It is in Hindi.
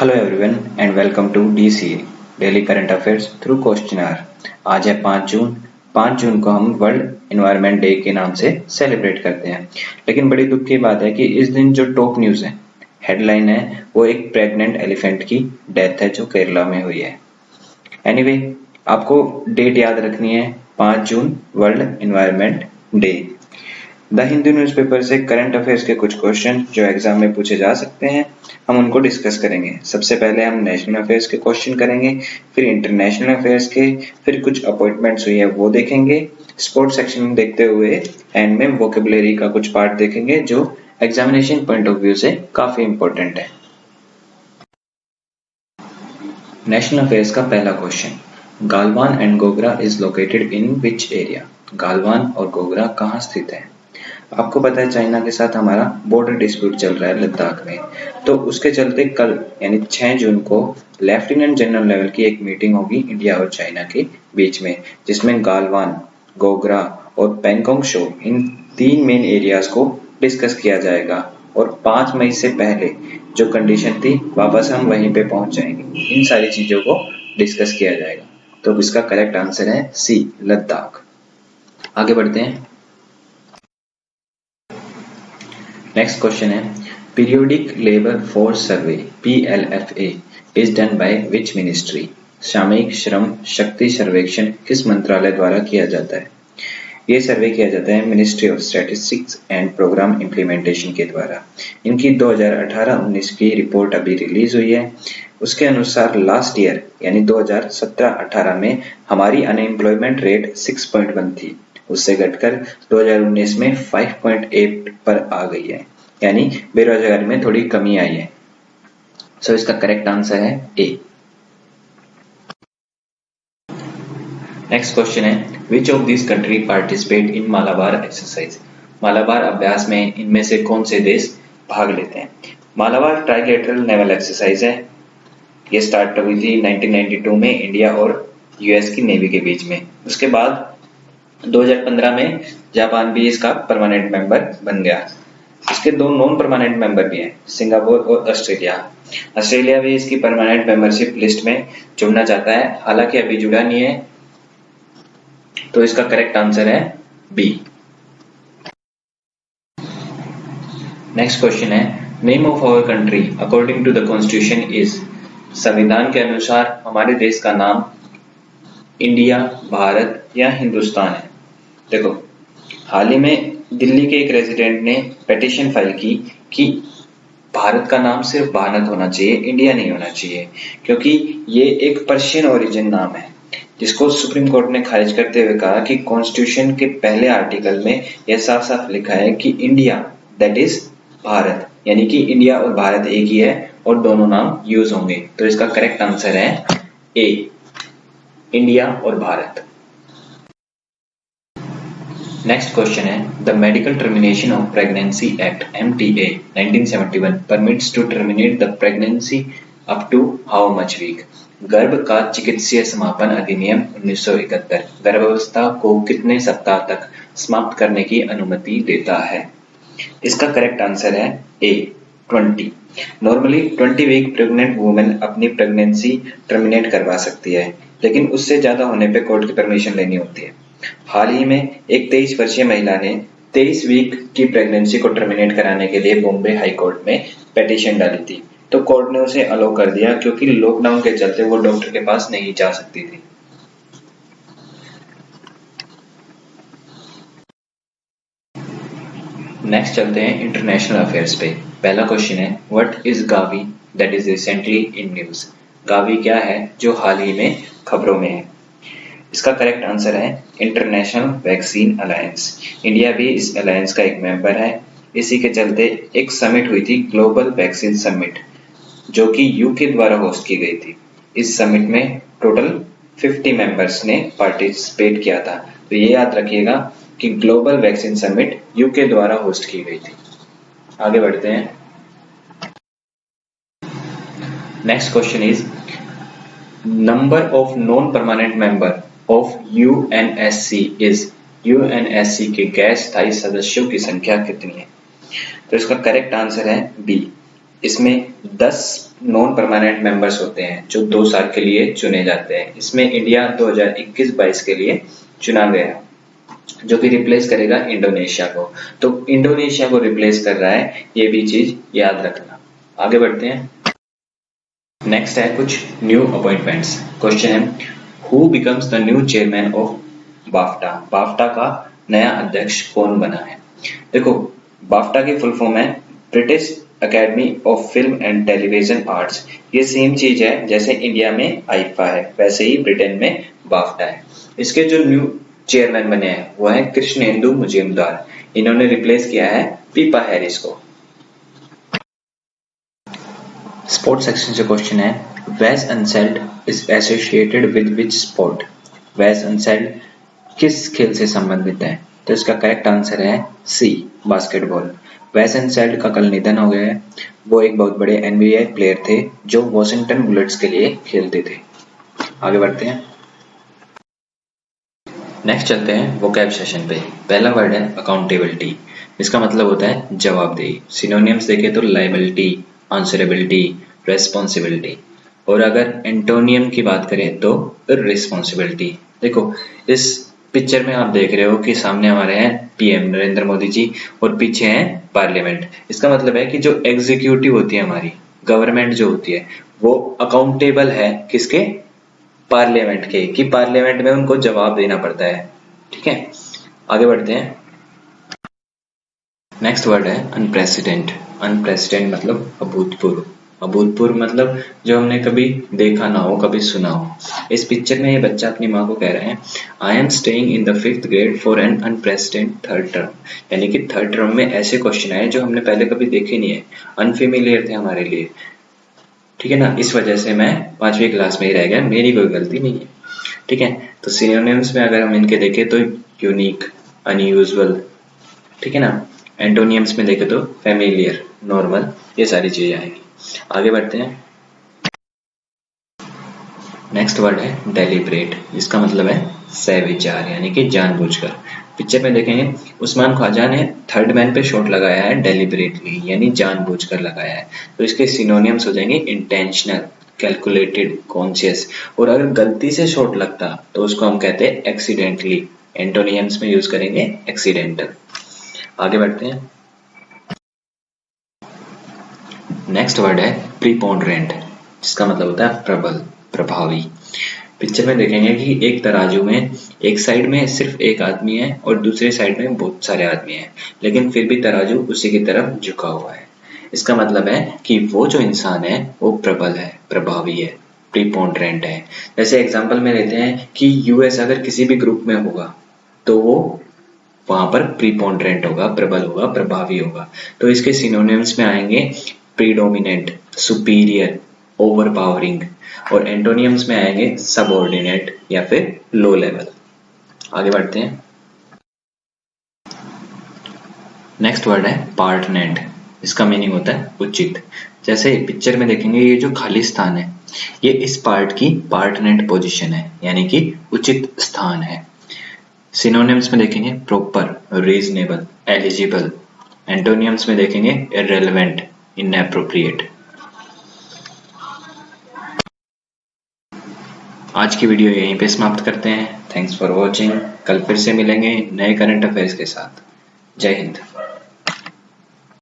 Hello everyone and welcome to DCA daily current affairs through questionnaire. आज है 5 जून। 5 जून को हम वर्ल्ड एनवायरनमेंट डे के नाम से सेलिब्रेट करते हैं। लेकिन बड़ी दुख की बात है कि इस दिन जो टॉप न्यूज़ है, हेडलाइन है, वो एक प्रेग्नेंट एलिफेंट की डेथ है जो केरला में हुई है। एनीवे, आपको डेट याद रखनी है 5 जून world environment day. The Hindu newspaper से करंट अफेयर्स के कुछ क्वेश्चन जो एग्जाम में पूछे जा सकते हैं, हम उनको डिस्कस करेंगे। सबसे पहले हम नेशनल अफेयर्स के क्वेश्चन करेंगे, फिर इंटरनेशनल अफेयर्स के, फिर कुछ अपॉइंटमेंट्स हुई है वो देखेंगे, स्पोर्ट्स सेक्शन देखते हुए एंड में वोकेबुलरी का कुछ पार्ट देखेंगे जो एग्जामिनेशन पॉइंट ऑफ व्यू से काफी इंपॉर्टेंट है। नेशनल अफेयर्स का पहला question, Galwan and Gogra is located in which area? Galwan और गोगरा कहाँ स्थित है? आपको पता है चाइना के साथ हमारा बॉर्डर डिस्प्यूट चल रहा है लद्दाख में, तो उसके चलते कल यानी 6 जून को लेफ्टिनेंट जनरल लेवल की एक मीटिंग होगी इंडिया और चाइना के बीच में, जिसमें गालवान, गोगरा और Pangong show in 3 main areas को डिस्कस किया जाएगा और 5 मई से पहले जो कंडीशन थी वापस हम वहीं पे पहुंच जाएंगे। इन सारी चीजों को डिस्कस किया जाएगा। तो इसका करेक्ट आंसर है सी, लद्दाख। आगे बढ़ते हैं। नेक्स्ट क्वेश्चन है, periodic labour force survey PLFA is done by which ministry? सामयिक श्रम शक्ति सर्वेक्षण किस मंत्रालय द्वारा किया जाता है? ये सर्वे किया जाता है ministry of statistics and programme implementation के द्वारा। इनकी 2018-19 की रिपोर्ट अभी रिलीज हुई है। उसके अनुसार लास्ट ईयर यानी 2017-18 में हमारी अनएम्प्लॉयमेंट रेट 6.1 थी, उससे घटकर 2019 में 5.8 पर आ गई है, यानी बेरोजगारी में थोड़ी कमी आई है। सो इसका करेक्ट आंसर है ए। नेक्स्ट क्वेश्चन है, which of this country participate in Malabar exercise? Malabar अभ्यास में इनमें से कौन से देश भाग लेते हैं? मालाबार ट्राइलेटरल नेवल एक्सरसाइज है। ये स्टार्ट हुई थी 1992 में इंडिया और यूएस की नेवी के बीच में। उसके बाद 2015 में जापान भी इसका परमानेंट मेंबर बन गया। इसके 2 नॉन परमानेंट मेंबर भी हैं, सिंगापुर और ऑस्ट्रेलिया। ऑस्ट्रेलिया भी इसकी परमानेंट मेंबरशिप लिस्ट में जुड़ना चाहता है, हालांकि अभी जुड़ा नहीं है। तो इसका करेक्ट आंसर है बी। नेक्स्ट क्वेश्चन है, name of our country according to the constitution is? संविधान के अनुसार हमारे देश का नाम इंडिया, भारत या हिंदुस्तान है। देखो, हाल ही में दिल्ली के एक रेजिडेंट ने पिटीशन फाइल की कि भारत का नाम सिर्फ भारत होना चाहिए, इंडिया नहीं होना चाहिए, क्योंकि ये एक पर्शियन ओरिजिन नाम है, जिसको सुप्रीम कोर्ट ने खारिज करते हुए कहा कि कॉन्स्टिट्यूशन के पहले आर्टिकल में यह साफ साफ लिखा है कि इंडिया दैट इज भारत, यानी कि इंडिया और भारत एक ही है और दोनों नाम यूज होंगे। तो इसका करेक्ट आंसर है ए, इंडिया और भारत। नेक्स्ट क्वेश्चन है, the medical termination of pregnancy act MTA 1971 permits to terminate the pregnancy up to how much week? गर्भ का चिकित्सीय समापन अधिनियम 1971 गर्भावस्था को कितने सप्ताह तक समाप्त करने की अनुमति देता है? इसका करेक्ट आंसर है ए, 20। नॉर्मली 20 वीक प्रेग्नेंट वुमेन अपनी प्रेगनेंसी टर्मिनेट करवा सकती है, लेकिन उससे ज्यादा होने पे कोर्ट की परमिशन लेनी होती है। हाल ही में एक 23 वर्षीय महिला ने 23 वीक की प्रेगनेंसी को टर्मिनेट कराने के लिए बॉम्बे हाई कोर्ट में पिटीशन डाली थी, तो कोर्ट ने उसे अलो कर दिया क्योंकि लॉकडाउन के चलते वो डॉक्टर के पास नहीं जा सकती थी। नेक्स्ट चलते हैं इंटरनेशनल अफेयर्स पे। पहला क्वेश्चन है, what is Gavi that is recently in news? Gavi क्या है जो हाल ही में खबरों में है? इसका करेक्ट आंसर है इंटरनेशनल वैक्सीन अलायंस। इंडिया भी इस अलायंस का एक मेंबर है। इसी के चलते एक समिट हुई थी, ग्लोबल वैक्सीन समिट, जो कि यूके द्वारा होस्ट की गई थी। इस समिट में टोटल 50 मेंबर्स ने पार्टिसिपेट किया था। तो ये याद रखिएगा कि ग्लोबल वैक्सीन समिट यूके द्वारा होस्ट की गई थी। आगे बढ़ते हैं। Next question is, number of non permanent member of UNSC is? UNSC के गैर स्थायी सदस्यों की संख्या कितनी है? तो इसका करेक्ट आंसर है बी, इसमें 10 नॉन परमानेंट मेंबर्स होते हैं जो 2 साल के लिए चुने जाते हैं। इसमें इंडिया 2021-22 के लिए चुना गया, जो कि रिप्लेस करेगा इंडोनेशिया को। तो इंडोनेशिया को रिप्लेस कर रहा है, ये भी चीज याद रखना। आगे बढ़ते हैं। नेक्स्ट है कुछ न्यू अपॉइंटमेंट्स। क्वेश्चन है, who becomes the new chairman of BAFTA? BAFTA का नया अध्यक्ष कौन बना है? देखो, बाफ्टा की फुल फॉर्म है British academy of film and television arts. ये सेम चीज है जैसे इंडिया में आईफा है, वैसे ही ब्रिटेन में बाफ्टा है। इसके जो न्यू चेयरमैन बने हैं वो है कृष्णेंदु मुजुमदार। इन्होंने रिप्लेस किया है पीपा हैरिस को। स्पोर्ट्स सेक्शन से क्वेश्चन है, Wes Unseld is associated with which sport? Wes Unseld किस खेल से संबंधित है? तो इसका करेक्ट आंसर है सी, बास्केटबॉल। वेस अनसेल्ड का कल निधन हो गया है। वो एक बहुत बड़े एनबीए प्लेयर थे जो वॉशिंगटन बुलेट्स के लिए खेलते थे। आगे बढ़ते हैं। नेक्स्ट चलते हैं वोकैब सेशन पे। पहला वर्ड है अकाउंटेबिलिटी। इसका मतलब होता है जवाबदेही। सिनोनिम्स देखें तो लायबिलिटी, आंसरेबिलिटी, रेस्पॉन्सिबिलिटी। और अगर एंटोनियम की बात करें तो इररिस्पॉन्सिबिलिटी। देखो, इस पिक्चर में आप देख रहे हो कि सामने हमारे हैं पीएम नरेंद्र मोदी जी और पीछे हैं पार्लियामेंट। इसका मतलब है कि जो एग्जीक्यूटिव होती है हमारी गवर्नमेंट जो होती है वो अकाउंटेबल है किसके? पार्लियामेंट के, कि पार्लियामेंट में उनको जवाब देना पड़ता है। ठीक है, आगे बढ़ते हैं। नेक्स्ट वर्ड है अनप्रेसिडेंट। अनप्रेसिडेंट मतलब अभूतपूर्व। अभूतपूर्व मतलब जो हमने कभी देखा ना हो, कभी सुना हो। इस पिक्चर में ये बच्चा अपनी माँ को कह रहा है, I am staying in the 5th grade for an unprecedented third term. यानी कि थर्ड टर्म में ऐसे क्वेश्चन आए जो हमने पहले कभी देखे नहीं है, अनफेमिलियर थे हमारे लिए। ठीक है ना, इस वजह से मैं 5वीं क्लास में ही रह गया, मेरी कोई गलती नहीं है। ठीक है, तो सिनोनिम्स में अगर हम इनके देखें तो यूनिक, अनयूजुअल, ठीक है ना। एंटोनियम्स में देखें तो फेमिलियर, नॉर्मल, ये सारी चीजें आएंगी। आगे बढ़ते हैं। नेक्स्ट वर्ड है डेलिब्रेट। इसका मतलब है सविचार, यानी कि जानबूझकर। पिक्चर में देखेंगे उस्मान ख्वाजा ने थर्ड मैन पे शॉट लगाया है डेलिबरेटली, यानी जानबूझकर लगाया है। तो इसके सिनोनिम्स हो जाएंगे इंटेंशनल, कैलकुलेटेड, कॉन्शियस। और अगर गलती से शॉट लगता तो उसको हम कहते हैं एक्सीडेंटली। एंटोनियम्स में यूज करेंगे एक्सीडेंटल। आगे बढ़ते हैं। नेक्स्ट वर्ड है प्रीपोंडरेंट। जिसका मतलब होता है प्रबल, प्रभावी। पिक्चर में देखेंगे कि एक तराजू में एक साइड में सिर्फ एक आदमी है और दूसरे साइड में बहुत सारे आदमी हैं, लेकिन फिर भी तराजू उसी की तरफ झुका हुआ है। इसका मतलब है कि वो जो इंसान है वो प्रबल है, प्रभावी है, प्रीपोंडरेंट है। जैसे एग्जांपल में लेते हैं कि यूएस अगर किसी भी ग्रुप में होगा तो वो वहां पर प्रीपोंडरेंट होगा, प्रबल होगा, प्रभावी होगा। तो इसके सिनोनिम्स में आएंगे प्रीडोमिनेंट, सुपीरियर, ओवरपावरिंग। और एंटोनियम्स में आएंगे सबऑर्डिनेट या फिर लो लेवल। आगे बढ़ते हैं। नेक्स्ट वर्ड है पार्टनेंट। इसका मीनिंग होता है उचित। जैसे पिक्चर में देखेंगे ये जो खाली स्थान है ये इस पार्ट की पार्टनेंट पोजीशन है, यानी कि उचित स्थान है। सिनोनिम्स में देखेंगे प्रॉपर, रीजनेबल, एलिजिबल। एंटोनियम्स में देखेंगे इररेलेवेंट, इनएप्रोप्रिएट। आज की वीडियो यहीं पे समाप्त करते हैं। Thanks for watching. कल फिर से मिलेंगे नए करंट अफेयर्स के साथ। जय हिंद।